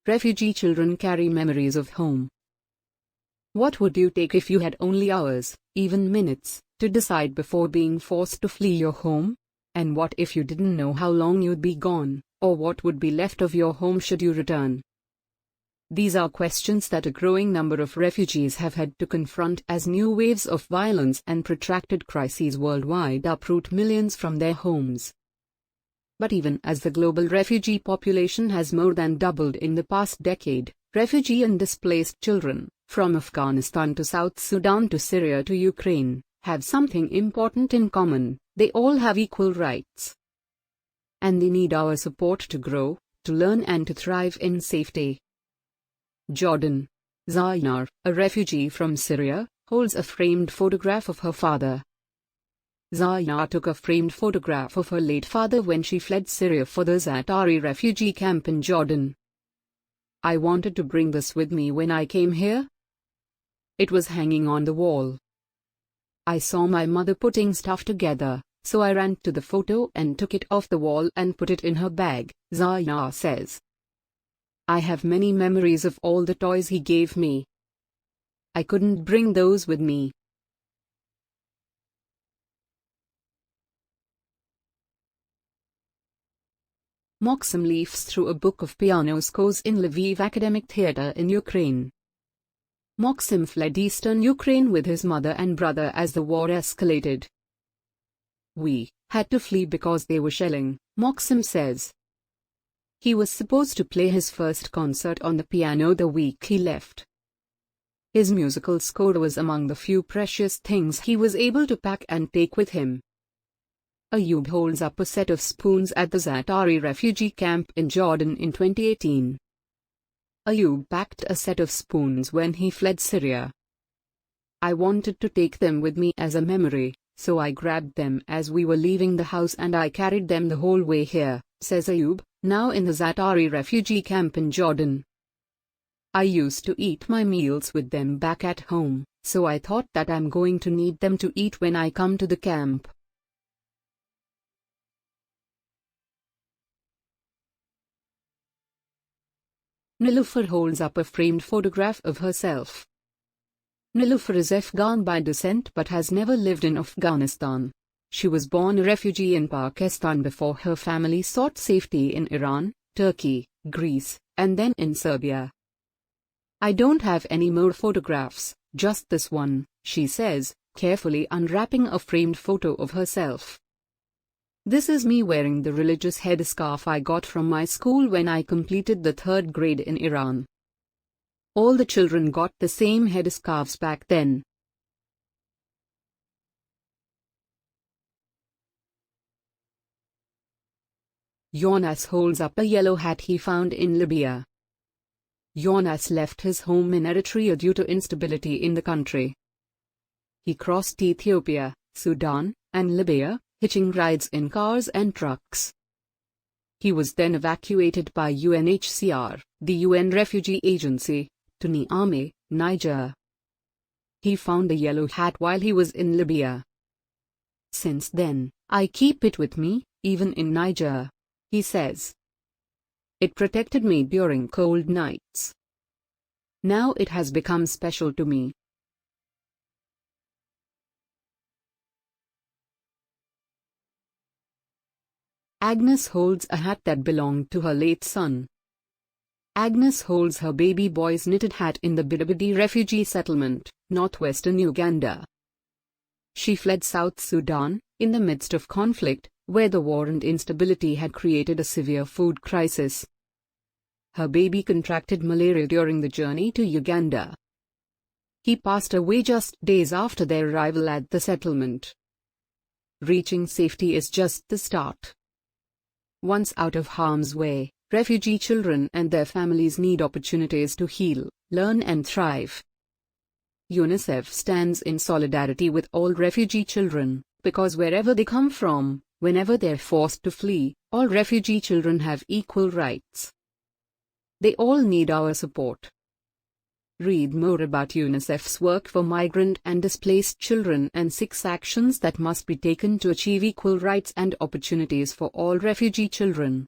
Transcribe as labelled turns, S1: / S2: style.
S1: refugee children carry memories of home. What would you take if you had only hours, even minutes, to decide before being forced to flee your home? And what if you didn't know how long you'd be gone, or what would be left of your home should you return? These are questions that a growing number of refugees have had to confront as new waves of violence and protracted crises worldwide uproot millions from their homes. But even as the global refugee population has more than doubled in the past decade, refugee and displaced children, from Afghanistan to South Sudan to Syria to Ukraine, have something important in common: they all have equal rights. And they need our support to grow, to learn and to thrive in safety. Jordan. Zaynar, a refugee from Syria, holds a framed photograph of her father. Zaynar took a framed photograph of her late father when she fled Syria for the Zaatari refugee camp in Jordan. "I wanted to bring this with me when I came here. It was hanging on the wall. I saw my mother putting stuff together, so I ran to the photo and took it off the wall and put it in her bag," Zaynar says. "I have many memories of all the toys he gave me. I couldn't bring those with me." Maxim leafs through a book of piano scores in Lviv Academic Theatre in Ukraine. Maxim fled eastern Ukraine with his mother and brother as the war escalated. "We had to flee because they were shelling," Maxim says. He was supposed to play his first concert on the piano the week he left. His musical score was among the few precious things he was able to pack and take with him. Ayub holds up a set of spoons at the Zaatari refugee camp in Jordan in 2018. Ayub packed a set of spoons when he fled Syria. "I wanted to take them with me as a memory, so I grabbed them as we were leaving the house and I carried them the whole way here," says Ayub, now in the Zaatari refugee camp in Jordan. "I used to eat my meals with them back at home, so I thought that I'm going to need them to eat when I come to the camp." Niloufar holds up a framed photograph of herself. Niloufar is Afghan by descent but has never lived in Afghanistan. She was born a refugee in Pakistan before her family sought safety in Iran, Turkey, Greece, and then in Serbia. "I don't have any more photographs, just this one," she says, carefully unwrapping a framed photo of herself. "This is me wearing the religious headscarf I got from my school when I completed the 3rd grade in Iran. All the children got the same headscarves back then." Jonas holds up a yellow hat he found in Libya. Jonas left his home in Eritrea due to instability in the country. He crossed Ethiopia, Sudan, and Libya, hitching rides in cars and trucks. He was then evacuated by UNHCR, the UN Refugee Agency, to Niamey, Niger. He found the yellow hat while he was in Libya. "Since then, I keep it with me, even in Niger," he says. "It protected me during cold nights. Now it has become special to me." Agnes holds a hat that belonged to her late son. Agnes holds her baby boy's knitted hat in the Bidibidi refugee settlement, northwestern Uganda. She fled South Sudan, in the midst of conflict, where the war and instability had created a severe food crisis. Her baby contracted malaria during the journey to Uganda. He passed away just days after their arrival at the settlement. Reaching safety is just the start. Once out of harm's way, refugee children and their families need opportunities to heal, learn and thrive. UNICEF stands in solidarity with all refugee children, because wherever they come from, whenever they're forced to flee, all refugee children have equal rights. They all need our support. Read more about UNICEF's work for migrant and displaced children and 6 actions that must be taken to achieve equal rights and opportunities for all refugee children.